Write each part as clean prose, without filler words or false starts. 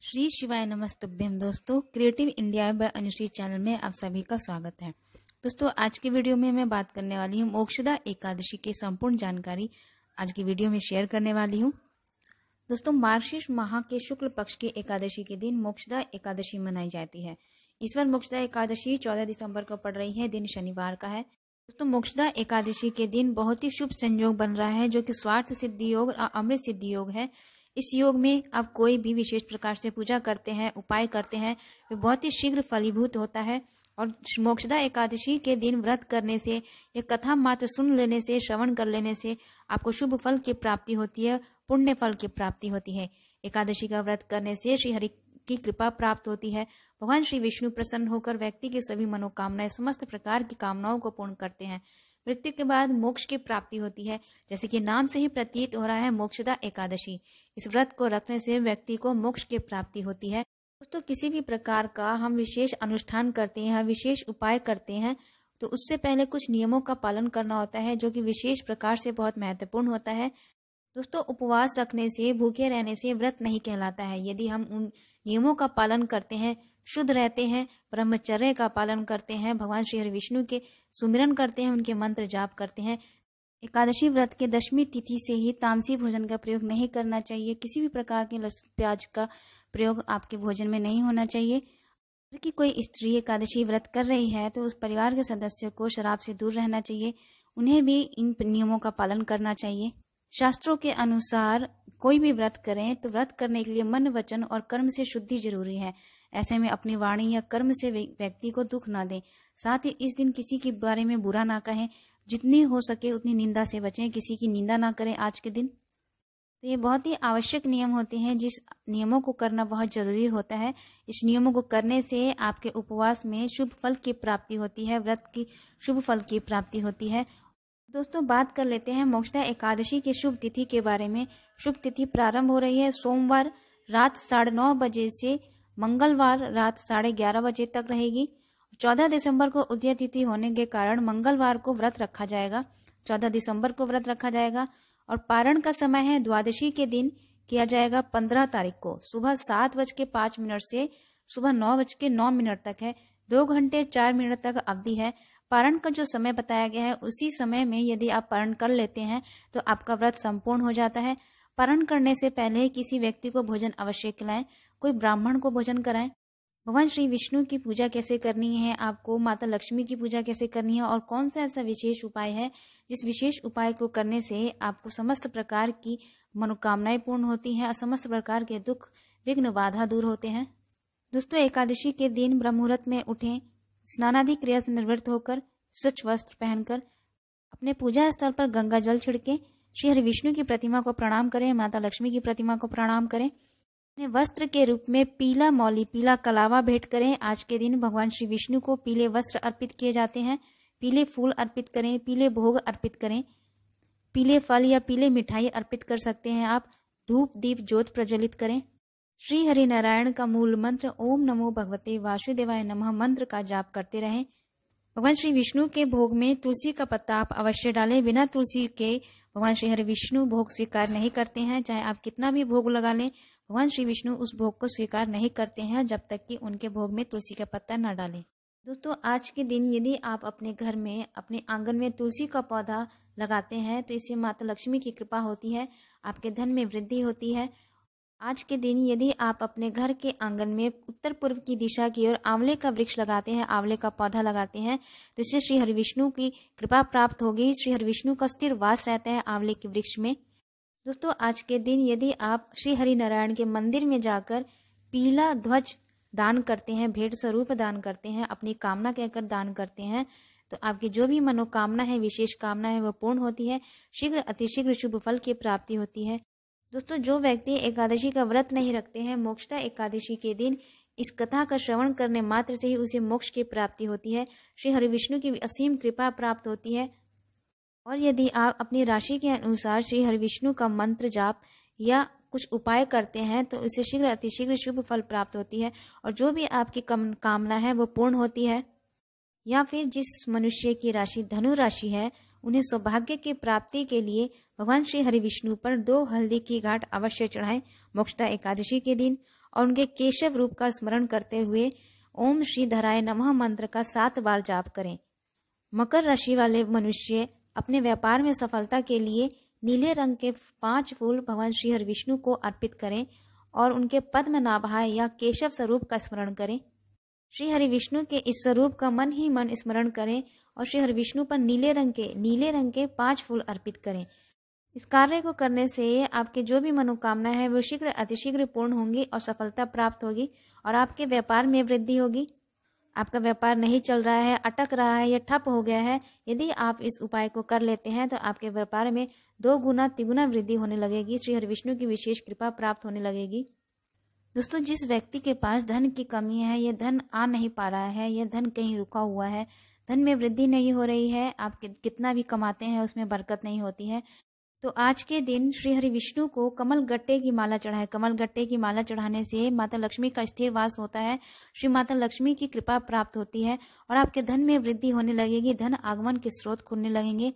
श्री शिवाय नमस्तुभ्यम। दोस्तों, creative India by Anushree channel में आप सभी का स्वागत है। दोस्तों, आज की वीडियो में मैं बात करने वाली हूँ मोक्षदा एकादशी की संपूर्ण जानकारी आज की वीडियो में शेयर करने वाली हूँ। दोस्तों, मार्गशीर्ष माह के शुक्ल पक्ष की एकादशी के दिन मोक्षदा एकादशी मनाई जाती है। इस बार मोक्षदा एकादशी 14 दिसंबर को पड़ रही है, दिन शनिवार का है। दोस्तों, मोक्षदा एकादशी के दिन बहुत ही शुभ संयोग बन रहा है, जो कि स्वार्थ सिद्धि योग और अमृत सिद्धि योग है। इस योग में आप कोई भी विशेष प्रकार से पूजा करते हैं, उपाय करते हैं, वे बहुत ही शीघ्र फलीभूत होता है। और मोक्षदा एकादशी के दिन व्रत करने से या कथा मात्र सुन लेने से, श्रवण कर लेने से आपको शुभ फल की प्राप्ति होती है, पुण्य फल की प्राप्ति होती है। एकादशी का व्रत करने से श्री हरि की कृपा प्राप्त होती है। भगवान श्री विष्णु प्रसन्न होकर व्यक्ति की सभी मनोकामनाएं, समस्त प्रकार की कामनाओं को पूर्ण करते हैं। मृत्यु के बाद मोक्ष की प्राप्ति होती है, जैसे कि नाम से ही प्रतीत हो रहा है, मोक्षदा एकादशी। इस व्रत को रखने से व्यक्ति को मोक्ष की प्राप्ति होती है। दोस्तों, किसी भी प्रकार का हम विशेष अनुष्ठान करते हैं, विशेष उपाय करते हैं, तो उससे पहले कुछ नियमों का पालन करना होता है, जो कि विशेष प्रकार से बहुत महत्वपूर्ण होता है। दोस्तों, उपवास रखने से, भूखे रहने से व्रत नहीं कहलाता है। यदि हम उन नियमों का पालन करते हैं, शुद्ध रहते हैं, ब्रह्मचर्य का पालन करते हैं, भगवान श्री हरि विष्णु के सुमिरन करते हैं, उनके मंत्र जाप करते हैं। एकादशी व्रत के दशमी तिथि से ही तामसी भोजन का प्रयोग नहीं करना चाहिए। किसी भी प्रकार के लहसुन प्याज का प्रयोग आपके भोजन में नहीं होना चाहिए। अगर कि कोई स्त्री एकादशी व्रत कर रही है तो उस परिवार के सदस्यों को शराब से दूर रहना चाहिए, उन्हें भी इन नियमों का पालन करना चाहिए। शास्त्रों के अनुसार कोई भी व्रत करें तो व्रत करने के लिए मन, वचन और कर्म से शुद्धि जरूरी है। ऐसे में अपनी वाणी या कर्म से व्यक्ति को दुख ना दें। साथ ही इस दिन किसी के बारे में बुरा ना कहें, जितनी हो सके उतनी निंदा से बचें, किसी की निंदा ना करें आज के दिन। तो ये बहुत ही आवश्यक नियम होते हैं, जिस नियमों को करना बहुत जरूरी होता है। इस नियमों को करने से आपके उपवास में शुभ फल की प्राप्ति होती है, व्रत की शुभ फल की प्राप्ति होती है। दोस्तों, बात कर लेते हैं मोक्षदा एकादशी की शुभ तिथि के बारे में। शुभ तिथि प्रारंभ हो रही है सोमवार रात 9:30 बजे से मंगलवार रात 11:30 बजे तक रहेगी। 14 दिसंबर को उदय तिथि होने के कारण मंगलवार को व्रत रखा जाएगा। 14 दिसंबर को व्रत रखा जाएगा और पारण का समय है द्वादशी के दिन किया जाएगा 15 तारीख को। सुबह 7:05 से सुबह 9:09 तक है। 2 घंटे 4 मिनट तक अवधि है। पारण का जो समय बताया गया है, उसी समय में यदि आप पारण कर लेते हैं तो आपका व्रत संपूर्ण हो जाता है। पारण करने से पहले किसी व्यक्ति को भोजन अवश्य खिलाएं, कोई ब्राह्मण को भोजन कराएं। भगवान श्री विष्णु की पूजा कैसे करनी है, आपको माता लक्ष्मी की पूजा कैसे करनी है और कौन सा ऐसा विशेष उपाय है जिस विशेष उपाय को करने से आपको समस्त प्रकार की मनोकामनाएं पूर्ण होती हैं और समस्त प्रकार के दुख, विघ्न, बाधा दूर होते हैं। दोस्तों, एकादशी के दिन ब्रह्म मुहूर्त में उठें, स्नानादि क्रिया से निवृत्त होकर स्वच्छ वस्त्र पहनकर अपने पूजा स्थल पर गंगा जल छिड़कें, श्री हरि विष्णु की प्रतिमा को प्रणाम करें, माता लक्ष्मी की प्रतिमा को प्रणाम करें। अपने वस्त्र के रूप में पीला मौली, पीला कलावा भेंट करें। आज के दिन भगवान श्री विष्णु को पीले वस्त्र अर्पित किए जाते हैं। पीले फूल अर्पित करें, पीले भोग अर्पित करें, पीले फल या पीले मिठाई अर्पित कर सकते हैं आप। धूप दीप ज्योत प्रज्वलित करें। श्री हरि नारायण का मूल मंत्र ओम नमो भगवते वासुदेवाय नमः मंत्र का जाप करते रहें। भगवान श्री विष्णु के भोग में तुलसी का पत्ता आप अवश्य डालें। बिना तुलसी के भगवान श्री हरि विष्णु भोग स्वीकार नहीं करते हैं। चाहे आप कितना भी भोग लगा लें, भगवान श्री विष्णु उस भोग को स्वीकार नहीं करते हैं जब तक कि उनके भोग में तुलसी का पत्ता न डालें। दोस्तों, आज के दिन यदि आप अपने घर में, अपने आंगन में तुलसी का पौधा लगाते हैं तो इससे माता लक्ष्मी की कृपा होती है, आपके धन में वृद्धि होती है। आज के दिन यदि आप अपने घर के आंगन में उत्तर पूर्व की दिशा की ओर आंवले का वृक्ष लगाते हैं, आंवले का पौधा लगाते हैं, तो इससे श्री हरि विष्णु की कृपा प्राप्त होगी। श्री हरि विष्णु का स्थिर वास रहता है आंवले के वृक्ष में। दोस्तों, आज के दिन यदि आप श्री हरि नारायण के मंदिर में जाकर पीला ध्वज दान करते हैं, भेंट स्वरूप दान करते हैं, अपनी कामना कहकर दान करते हैं, तो आपकी जो भी मनोकामना है, विशेष कामना है, वह पूर्ण होती है। शीघ्र अतिशीघ्र शुभ फल की प्राप्ति होती है। दोस्तों, जो व्यक्ति एकादशी का व्रत नहीं रखते हैं, मोक्षदा एकादशी के दिन इस कथा का श्रवण करने मात्र से ही उसे मोक्ष की प्राप्ति होती है, श्री हरि विष्णु की असीम कृपा प्राप्त होती है। और यदि आप अपनी राशि के अनुसार श्री हरि विष्णु का मंत्र जाप या कुछ उपाय करते हैं तो इससे शीघ्र अतिशीघ्र शुभ फल प्राप्त होती है और जो भी आपकी कामना है वो पूर्ण होती है। या फिर जिस मनुष्य की राशि धनु राशि है, उन्हें सौभाग्य की प्राप्ति के लिए भगवान श्री हरि विष्णु पर 2 हल्दी की गांठ अवश्य चढ़ाएं मोक्षदा एकादशी के दिन। और उनके केशव रूप का स्मरण करते हुए ओम श्रीधराय नमः मंत्र का 7 बार जाप करें। मकर राशि वाले मनुष्य अपने व्यापार में सफलता के लिए नीले रंग के 5 फूल भगवान श्री हरि विष्णु को अर्पित करें और उनके पद्मनाभाय या केशव स्वरूप का स्मरण करें। श्री हरि विष्णु के इस स्वरूप का मन ही मन स्मरण करें और श्री हरि विष्णु पर नीले रंग के 5 फूल अर्पित करें। इस कार्य को करने से आपके जो भी मनोकामना है वो शीघ्र अतिशीघ्र पूर्ण होंगी और सफलता प्राप्त होगी और आपके व्यापार में वृद्धि होगी। आपका व्यापार नहीं चल रहा है, अटक रहा है या ठप हो गया है, यदि आप इस उपाय को कर लेते हैं तो आपके व्यापार में 2 गुना 3 गुना वृद्धि होने लगेगी। श्री हरि विष्णु की विशेष कृपा प्राप्त होने लगेगी। दोस्तों, जिस व्यक्ति के पास धन की कमी है, यह धन आ नहीं पा रहा है, यह धन कहीं रुका हुआ है, धन में वृद्धि नहीं हो रही है, आप कितना भी कमाते हैं उसमें बरकत नहीं होती है, तो आज के दिन श्री हरि विष्णु को कमल गट्टे की माला चढ़ाएं। कमल गट्टे की माला चढ़ाने से माता लक्ष्मी का स्थिर वास होता है, श्री माता लक्ष्मी की कृपा प्राप्त होती है और आपके धन में वृद्धि होने लगेगी, धन आगमन के स्रोत खुलने लगेंगे।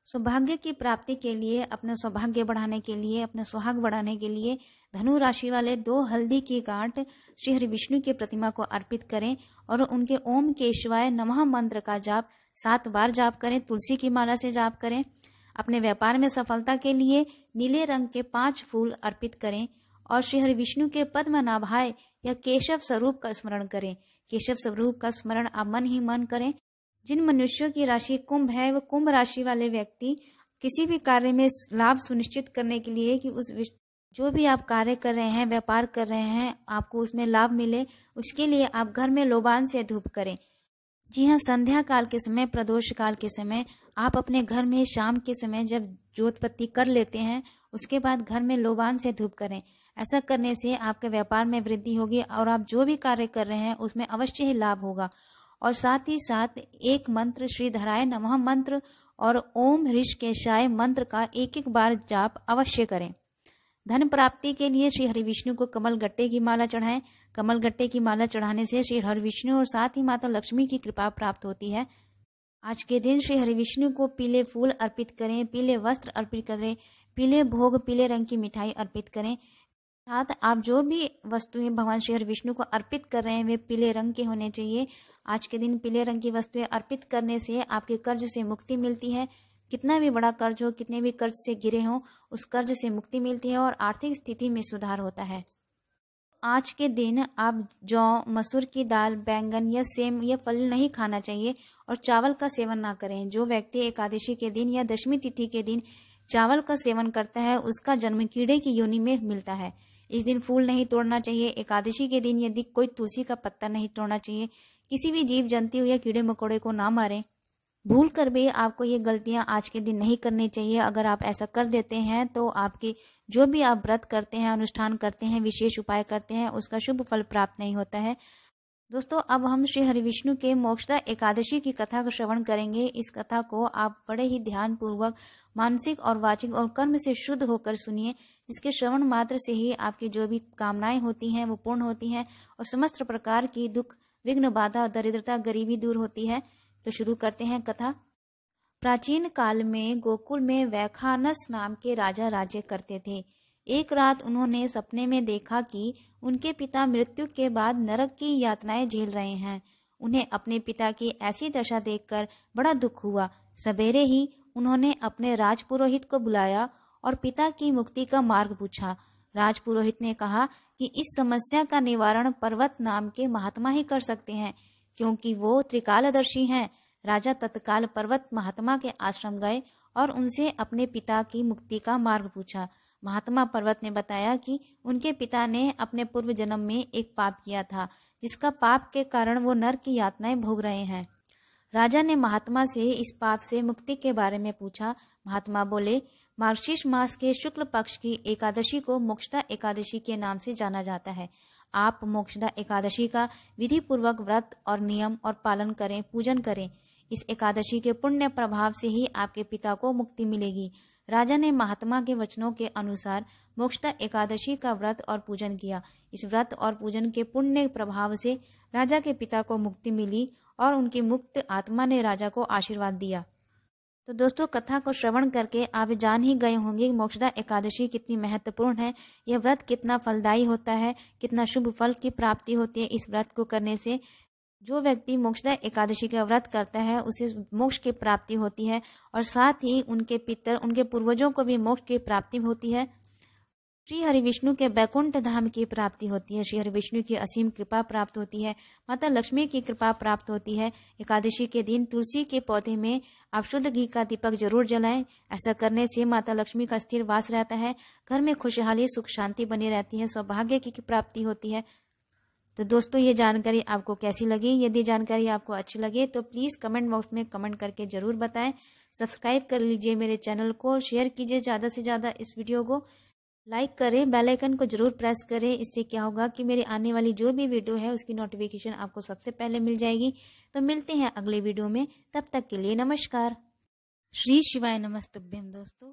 सौभाग्य की प्राप्ति के लिए, अपना सौभाग्य बढ़ाने के लिए, अपना सुहाग बढ़ाने के लिए धनु राशि वाले 2 हल्दी की गांठ श्री हरि विष्णु की प्रतिमा को अर्पित करें और उनके ओम केशवाय नमः मंत्र का जाप 7 बार जाप करें। तुलसी की माला से जाप करें। अपने व्यापार में सफलता के लिए नीले रंग के 5 फूल अर्पित करें और श्री हरि विष्णु के पद्मनाभाय या केशव स्वरूप का स्मरण करें। केशव स्वरूप का स्मरण आप मन ही मन करें। जिन मनुष्यों की राशि कुंभ है, वो कुंभ राशि वाले व्यक्ति किसी भी कार्य में लाभ सुनिश्चित करने के लिए कि जो भी आप कार्य कर रहे हैं, व्यापार कर रहे हैं, आपको उसमें लाभ मिले, उसके लिए आप घर में लोबान से धूप करें। जी हाँ, संध्या काल के समय, प्रदोष काल के समय आप अपने घर में शाम के समय जब ज्योतपत्ती कर लेते हैं, उसके बाद घर में लोबान से धूप करें। ऐसा करने से आपके व्यापार में वृद्धि होगी और आप जो भी कार्य कर रहे हैं उसमें अवश्य ही लाभ होगा। और साथ ही साथ एक मंत्र श्रीधराय नमः मंत्र और ओम ऋषिकेशाय मंत्र का 1-1 बार जाप अवश्य करें। धन प्राप्ति के लिए श्री हरि विष्णु को कमल गट्टे की माला चढ़ाएं। कमल गट्टे की माला चढ़ाने से श्री हरि विष्णु और साथ ही माता लक्ष्मी की कृपा प्राप्त होती है। आज के दिन श्री हरि विष्णु को पीले फूल अर्पित करें, पीले वस्त्र अर्पित करें, पीले भोग, पीले रंग की मिठाई अर्पित करें। साथ आप जो भी वस्तुएं भगवान श्री हरि विष्णु को अर्पित कर रहे हैं वे पीले रंग के होने चाहिए। आज के दिन पीले रंग की वस्तुएं अर्पित करने से आपके कर्ज से मुक्ति मिलती है। कितना भी बड़ा कर्ज हो, कितने भी कर्ज से घिरे हों, उस कर्ज से मुक्ति मिलती है और आर्थिक स्थिति में सुधार होता है। आज के दिन आप जौ, मसूर की दाल, बैंगन या सेम या फल नहीं खाना चाहिए और चावल का सेवन ना करें। जो व्यक्ति एकादशी के दिन या दशमी तिथि के दिन चावल का सेवन करता है उसका जन्म कीड़े की योनि में मिलता है। इस दिन फूल नहीं तोड़ना चाहिए। एकादशी के दिन यदि कोई तुलसी का पत्ता नहीं तोड़ना चाहिए। किसी भी जीव जंतु या कीड़े मकोड़े को ना मारें। भूल कर भी आपको ये गलतियां आज के दिन नहीं करनी चाहिए। अगर आप ऐसा कर देते हैं तो आपके जो भी आप व्रत करते हैं, अनुष्ठान करते हैं, विशेष उपाय करते हैं, उसका शुभ फल प्राप्त नहीं होता है। दोस्तों, अब हम श्री हरि विष्णु के मोक्षदा एकादशी की कथा का श्रवण करेंगे। इस कथा को आप बड़े ही ध्यान पूर्वक मानसिक और वाचिक और कर्म से शुद्ध होकर सुनिए, जिसके श्रवण मात्र से ही आपकी जो भी कामनाएं होती हैं वो पूर्ण होती हैं और समस्त प्रकार की दुख, विघ्न, बाधा, दरिद्रता, गरीबी दूर होती है। तो शुरू करते हैं कथा। प्राचीन काल में गोकुल में वैखानस नाम के राजा राज्य करते थे। एक रात उन्होंने सपने में देखा कि उनके पिता मृत्यु के बाद नरक की यातनाएं झेल रहे हैं। उन्हें अपने पिता की ऐसी दशा देखकर बड़ा दुख हुआ। सवेरे ही उन्होंने अपने राजपुरोहित को बुलाया और पिता की मुक्ति का मार्ग पूछा। राजपुरोहित ने कहा कि इस समस्या का निवारण पर्वत नाम के महात्मा ही कर सकते हैं, क्योंकि वो त्रिकालदर्शी हैं। राजा तत्काल पर्वत महात्मा के आश्रम गए और उनसे अपने पिता की मुक्ति का मार्ग पूछा। महात्मा पर्वत ने बताया कि उनके पिता ने अपने पूर्व जन्म में एक पाप किया था, जिसका पाप के कारण वो नरक की यातनाएं भोग रहे हैं। राजा ने महात्मा से इस पाप से मुक्ति के बारे में पूछा। महात्मा बोले, मार्गशीर्ष मास के शुक्ल पक्ष की एकादशी को मोक्षदा एकादशी के नाम से जाना जाता है। आप मोक्षदा एकादशी का विधि पूर्वक व्रत और नियम और पालन करें, पूजन करें। इस एकादशी के पुण्य प्रभाव से ही आपके पिता को मुक्ति मिलेगी। राजा ने महात्मा के वचनों के अनुसार मोक्षदा एकादशी का व्रत और पूजन किया। इस व्रत और पूजन के पुण्य प्रभाव से राजा के पिता को मुक्ति मिली और उनकी मुक्त आत्मा ने राजा को आशीर्वाद दिया। तो दोस्तों, कथा को श्रवण करके आप जान ही गए होंगे मोक्षदा एकादशी कितनी महत्वपूर्ण है। यह व्रत कितना फलदायी होता है, कितना शुभ फल की प्राप्ति होती है इस व्रत को करने से। जो व्यक्ति मोक्षदा एकादशी का व्रत करता है उसे मोक्ष की प्राप्ति होती है और साथ ही उनके पितर, उनके पूर्वजों को भी मोक्ष की प्राप्ति होती है। श्री हरि विष्णु के बैकुंठ धाम की प्राप्ति होती है। श्री हरि विष्णु की असीम कृपा प्राप्त होती है। माता लक्ष्मी की कृपा प्राप्त होती है। एकादशी के दिन तुलसी के पौधे में आप शुद्ध घी का दीपक जरूर जलाएं। ऐसा करने से माता लक्ष्मी का स्थिर वास रहता है। घर में खुशहाली, सुख, शांति बनी रहती है। सौभाग्य की प्राप्ति होती है। तो दोस्तों, ये जानकारी आपको कैसी लगी? यदि जानकारी आपको अच्छी लगे तो प्लीज़ कमेंट बॉक्स में कमेंट करके ज़रूर बताएं। सब्सक्राइब कर लीजिए मेरे चैनल को, शेयर कीजिए ज़्यादा से ज़्यादा इस वीडियो को, लाइक करें, बेल आइकन को जरूर प्रेस करें। इससे क्या होगा कि मेरे आने वाली जो भी वीडियो है उसकी नोटिफिकेशन आपको सबसे पहले मिल जाएगी। तो मिलते हैं अगले वीडियो में, तब तक के लिए नमस्कार। श्री शिवाय नमस्तुभ्यम दोस्तों।